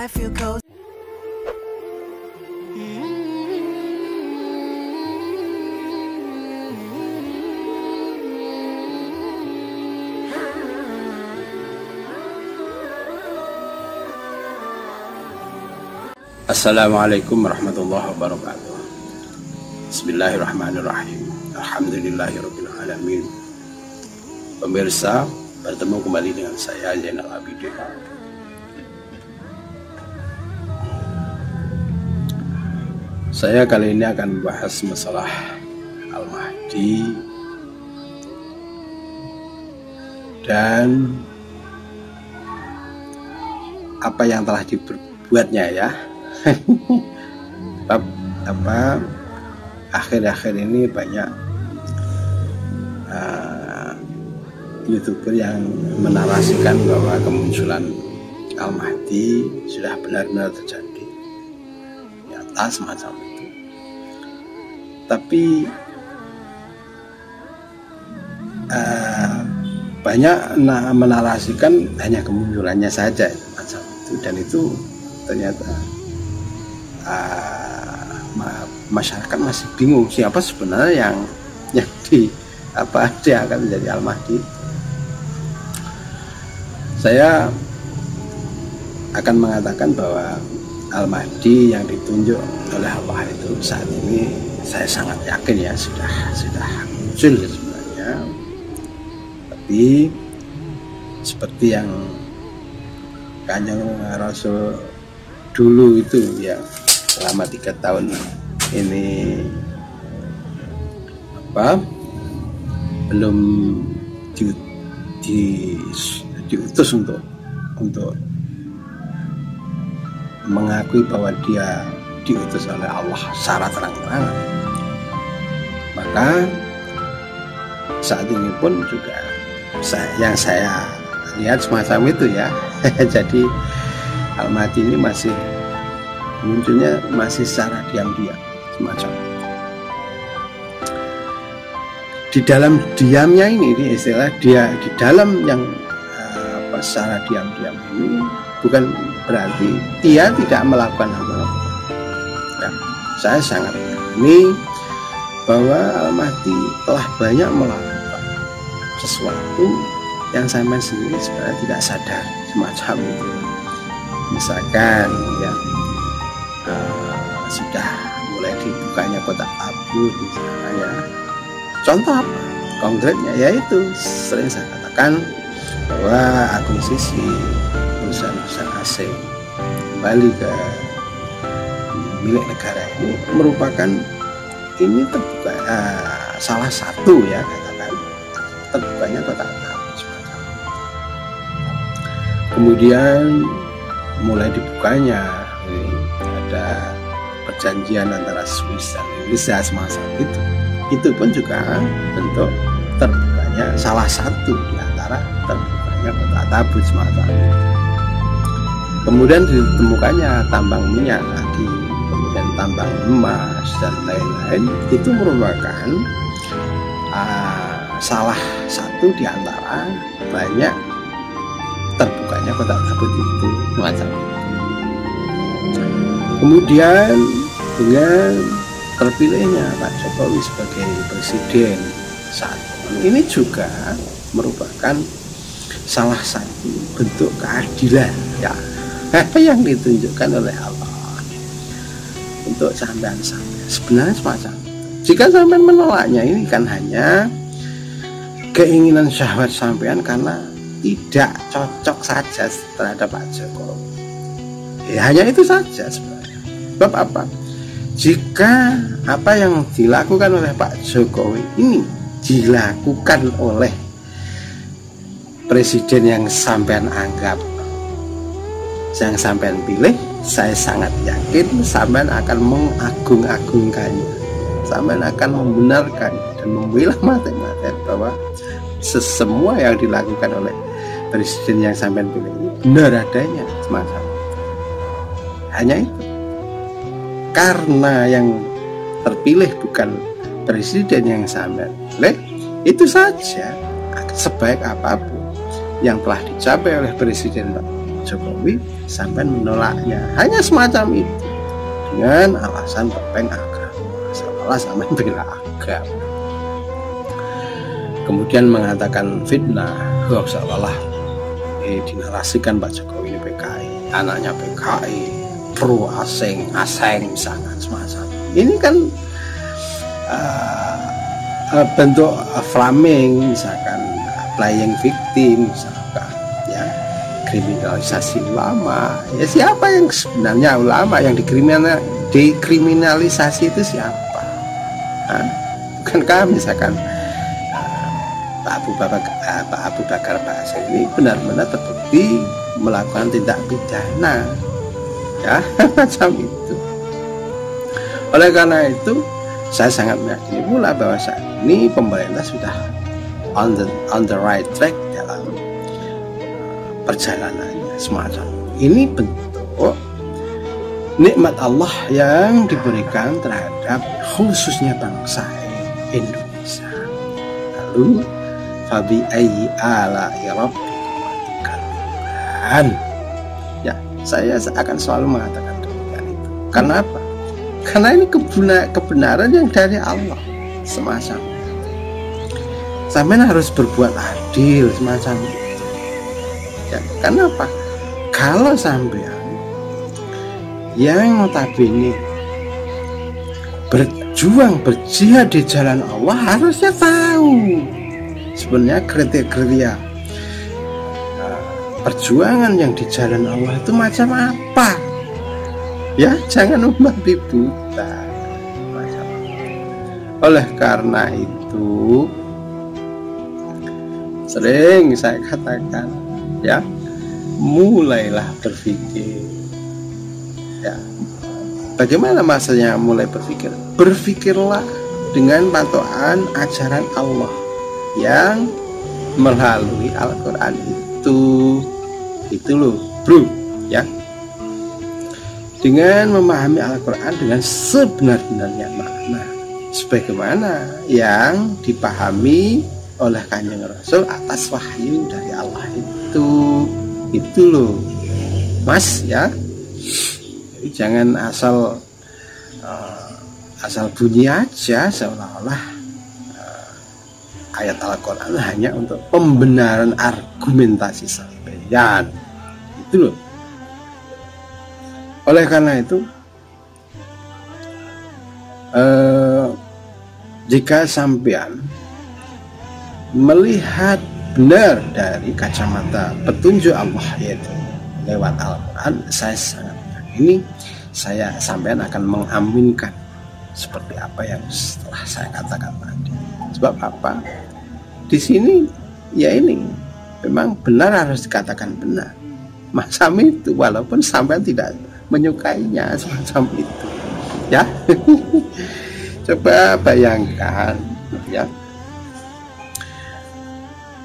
I feel cozy. Assalamualaikum warahmatullahi wabarakatuh. Bismillahirrahmanirrahim. Alhamdulillahirabbil alamin. Pemirsa, bertemu kembali dengan saya Zainal Abidin. Saya kali ini akan membahas masalah Al-Mahdi dan apa yang telah diperbuatnya ya. Akhir-akhir ini banyak YouTuber yang menarasikan bahwa kemunculan Al-Mahdi sudah benar-benar terjadi, nyata semacam itu. Tapi banyak menarasikan hanya kemunculannya saja semacam itu, dan itu ternyata masyarakat masih bingung siapa sebenarnya yang dia akan menjadi Al-Mahdi. Saya akan mengatakan bahwa Al-Mahdi yang ditunjuk oleh Allah itu saat ini saya sangat yakin ya sudah muncul sebenarnya. Tapi seperti yang Kanjeng Rasul dulu itu ya, selama 3 tahun ini belum diutus untuk mengakui bahwa dia diutus oleh Allah secara terang-terangan. Maka saat ini pun juga yang saya lihat semacam itu ya. Jadi Al-Mahdi ini munculnya masih secara diam-diam semacam. Di dalam diamnya ini istilah dia di dalam yang secara diam-diam ini bukan berarti dia tidak melakukan apa-apa. Ya, saya sangat yakini bahwa Al-Mahdi telah banyak melakukan sesuatu yang sampai sendiri sebenarnya tidak sadar semacam itu. Misalkan ya sudah mulai dibukanya kotak tabut misalnya. Contoh apa? Konkretnya yaitu sering saya katakan bahwa akuisisi perusahaan-perusahaan asing kembali ke milik negara ini merupakan ini terbuka salah satu ya katakan terbukanya kotak tabut semacam. Kemudian mulai dibukanya ada perjanjian antara Swiss dan Indonesia semacam itu pun juga bentuk terbukanya salah satu di antara terbukanya kotak tabut semacam itu. Kemudian ditemukannya tambang minyak lagi, kemudian tambang emas dan lain-lain, itu merupakan salah satu di antara banyak terbukanya kotak tabut itu semacam itu. Kemudian dengan terpilihnya Pak Jokowi sebagai presiden saat ini juga merupakan salah satu bentuk keadilan ya yang ditunjukkan oleh Allah untuk sampean sebenarnya semacam. Jika sampean menolaknya ini kan hanya keinginan syahwat sampean karena tidak cocok saja terhadap Pak Jokowi. Ya, hanya itu saja sebenarnya. Sebab apa? Jika apa yang dilakukan oleh Pak Jokowi ini dilakukan oleh presiden yang sampean anggap, yang sampean pilih, saya sangat yakin sampean akan mengagung-agungkannya, sampean akan membenarkan dan membela mati-matian bahwa semua yang dilakukan oleh presiden yang sampean pilih ini benar adanya semacam. Hanya itu. Karena yang terpilih bukan presiden yang sampean pilih, itu saja sebaik apapun yang telah dicapai oleh presiden Jokowi sampai menolaknya, hanya semacam itu dengan alasan topeng agama, seolah sampai bela agama, kemudian mengatakan fitnah, seolah dinarasikan Pak Jokowi ini PKI, anaknya PKI, pro asing misalkan semacam ini kan bentuk framing, misalkan playing victim, misalkan ya, kriminalisasi ulama. Ya siapa yang sebenarnya ulama yang dikriminalisasi itu siapa? Bukankah misalkan Pak Abu Bakar Basir ini benar-benar terbukti melakukan tindak pidana, ya macam itu. Oleh karena itu saya sangat meyakini pula bahwa saat ini pemerintah sudah on the right track dalam perjalanannya semacam ini, bentuk nikmat Allah yang diberikan terhadap khususnya bangsa Indonesia. Lalu fabi ayyi ala'i rabbikum, ya saya akan selalu mengatakan demikian itu. Karena apa? Karena ini kebenaran yang dari Allah semacam itu. Sampean harus berbuat adil semacam itu. Ya, karena apa? Kalau sampean yang notabene berjihad di jalan Allah harusnya tahu sebenarnya kriteria perjuangan yang di jalan Allah itu macam apa. Ya, jangan membabi buta. Oleh karena itu sering saya katakan, ya, mulailah berpikir. Ya, bagaimana maksudnya mulai berpikir? Berpikirlah dengan patokan ajaran Allah yang melalui Al-Quran itu loh, bro, ya. Dengan memahami Al-Quran dengan sebenar-benarnya makna, sebagaimana yang dipahami oleh Kanjeng Rasul atas wahyu dari Allah itu loh, Mas, ya. Jadi jangan asal bunyi aja seolah-olah ayat Al-Quran hanya untuk pembenaran argumentasi sampeyan, itu loh. Oleh karena itu jika sampean melihat benar dari kacamata petunjuk Allah yaitu lewat Al-Quran, saya sangat yakini sampean akan mengaminkan seperti apa yang setelah saya katakan tadi. Sebab apa? Di sini ya ini memang benar harus dikatakan benar macam itu, walaupun sampean tidak menyukainya semacam itu, ya. Coba bayangkan, ya,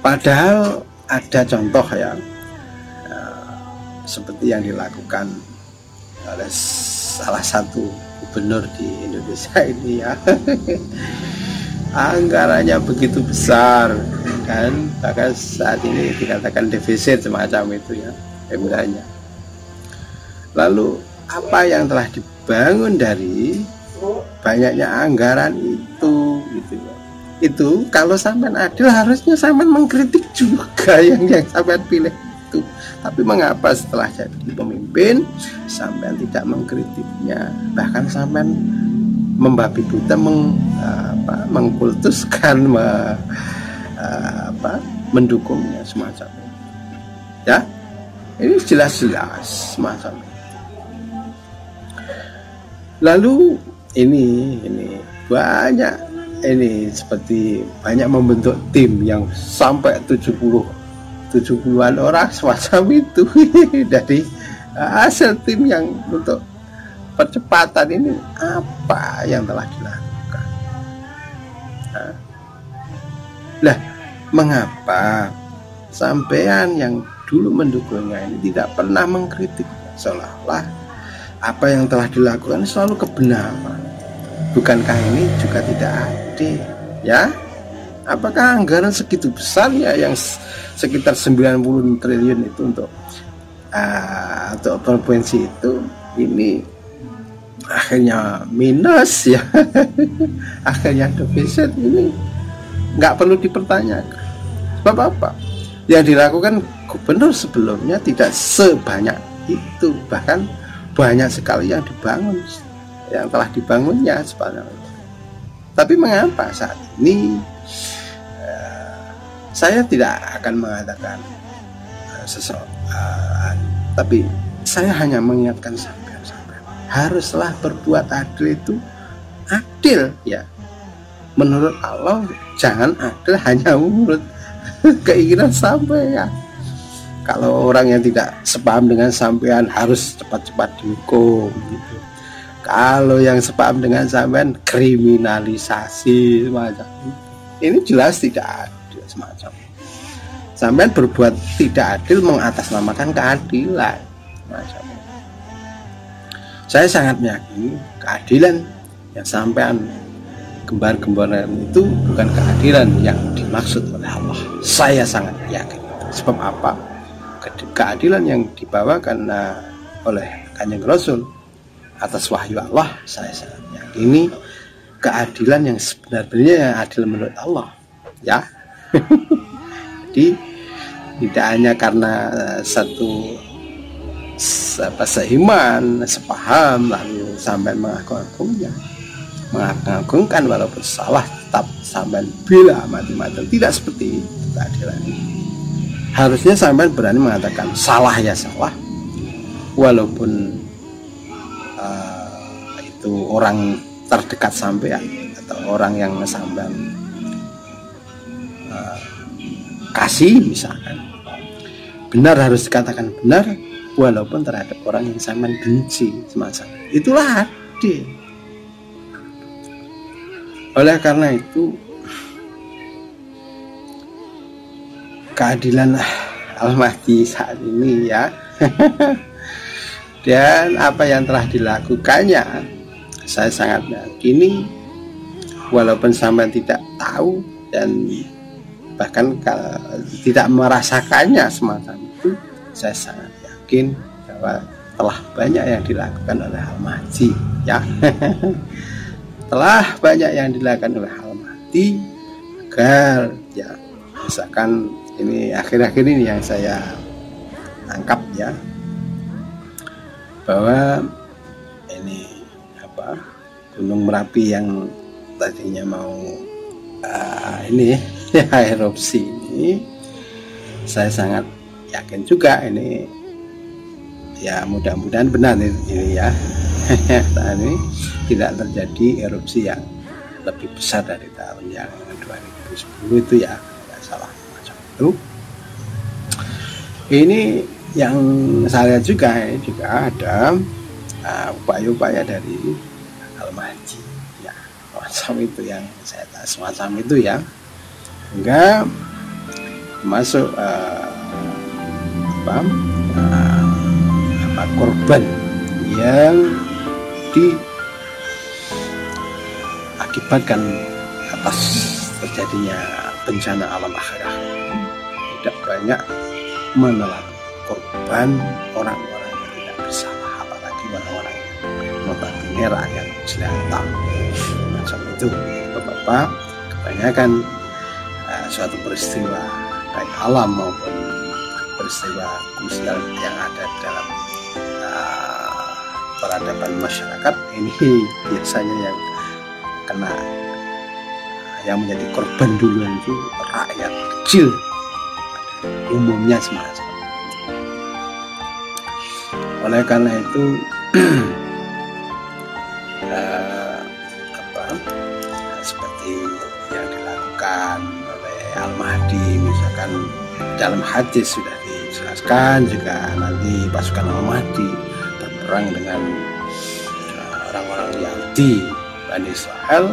padahal ada contoh yang seperti yang dilakukan oleh salah satu gubernur di Indonesia ini, ya. Anggarannya begitu besar kan, bahkan saat ini dikatakan defisit semacam itu, ya, anggarannya. Lalu apa yang telah dibangun dari banyaknya anggaran itu kalau sampean adil harusnya sampean mengkritik juga yang sampean pilih itu. Tapi mengapa setelah jadi pemimpin sampean tidak mengkritiknya, bahkan sampean membabi buta mengkultuskan mendukungnya semacam itu, ya. Ini jelas-jelas semacam itu. Lalu ini banyak, ini seperti banyak membentuk tim yang sampai 70-an orang semacam itu dari hasil tim yang untuk percepatan ini apa yang telah dilakukan. Lah, mengapa sampean yang dulu mendukungnya ini tidak pernah mengkritik, seolah-olah apa yang telah dilakukan selalu kebenaran? Bukankah ini juga tidak adil, ya? Apakah anggaran segitu besar, ya, yang sekitar 90 triliun itu untuk atau provinsi itu ini akhirnya minus ya, akhirnya defisit, ini nggak perlu dipertanyakan. Sebab apa? Yang dilakukan gubernur sebelumnya tidak sebanyak itu, bahkan banyak sekali yang dibangun, yang telah dibangunnya sepanjang itu. Tapi mengapa saat ini saya tidak akan mengatakan seseorang, tapi saya hanya mengingatkan sampai haruslah berbuat adil itu adil ya menurut Allah, jangan adil hanya menurut keinginan sampean. Kalau orang yang tidak sepaham dengan sampean harus cepat-cepat dihukum gitu. Kalau yang sepaham dengan sampean kriminalisasi semacam ini jelas tidak adil semacam. Sampean berbuat tidak adil mengatasnamakan keadilan semacam. Saya sangat meyakini keadilan yang sampean gembar-gembaran itu bukan keadilan yang dimaksud oleh Allah. Saya sangat yakin. Sebab apa? Keadilan yang dibawakan oleh Kanjeng Rasul atas wahyu Allah, saya sangat yakini keadilan yang sebenarnya yang adil menurut Allah. Ya. Jadi tidak hanya karena satu seiman, sepaham lalu sampai mengagungkan walaupun salah tetap sampai bila mati-mati, tidak seperti itu keadilan. Harusnya sampai berani mengatakan salah ya salah, walaupun itu orang terdekat sampean atau orang yang sampean kasih misalkan, benar harus dikatakan benar walaupun terhadap orang yang sampean benci semacam itulah adil. Oleh karena itu keadilan Al-Mahdi saat ini ya dan apa yang telah dilakukannya, saya sangat yakini walaupun sampean tidak tahu dan bahkan tidak merasakannya semacam itu, saya sangat yakin bahwa telah banyak yang dilakukan oleh Al-Mahdi ya. Telah banyak yang dilakukan oleh Al-Mahdi agar ya misalkan ini akhir-akhir ini yang saya tangkap ya, bahwa ini apa, Gunung Merapi yang tadinya mau ini ya erupsi ini, saya sangat yakin juga ini ya mudah-mudahan benar ini ya. Tahun ini tidak terjadi erupsi yang lebih besar dari tahun yang 2010 itu ya, tidak salah macam itu. Ini yang saya lihat juga, ini juga ada upaya-upaya dari Al-Mahdi ya, macam itu yang saya tahu semacam itu ya, hingga masuk korban yang diakibatkan atas terjadinya bencana alam akhirah. Tidak banyak menelan korban orang-orang yang tidak bersalah, apalagi orang-orang yang notabene rakyat jelata macam itu. Bapak-bapak, kebanyakan suatu peristiwa baik alam maupun peristiwa krusial yang ada dalam peradaban masyarakat ini biasanya yang kena, yang menjadi korban duluan itu rakyat kecil umumnya semacam. Oleh karena itu seperti yang dilakukan oleh Al-Mahdi misalkan dalam hadis sudah dijelaskan, juga nanti pasukan Al-Mahdi berperang dengan orang-orang Yahudi Bani Israel,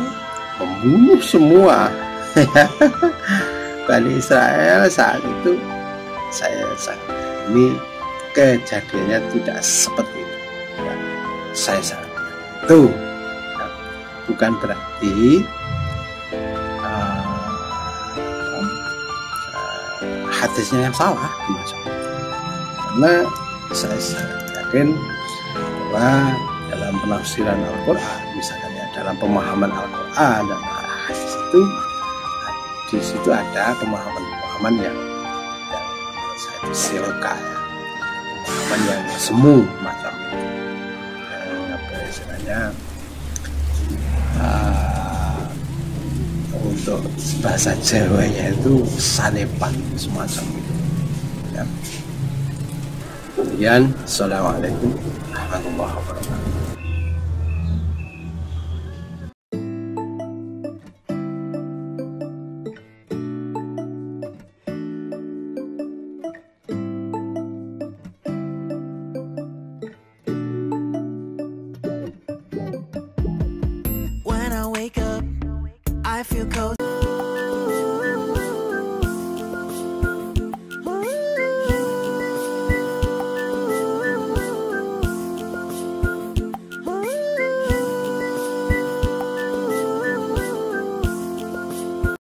membunuh semua Bani Israel. Saat itu saya sangat ini kejadiannya tidak seperti itu ya. Saya sangat itu bukan berarti hadisnya yang salah, karena saya sangat yakin bahwa dalam penafsiran Al-Quran, misalkan ya, dalam pemahaman Al-Quran dan hadis itu, di situ ada pemahaman yang menurut saya itu silka ya, pemahaman yang semu macam itu, yang apa istilahnya, untuk bahasa Jawanya itu sanepan semacam itu ya. Kemudian assalamualaikum warahmatullahi wabarakatuh. When I wake up, I feel cozy.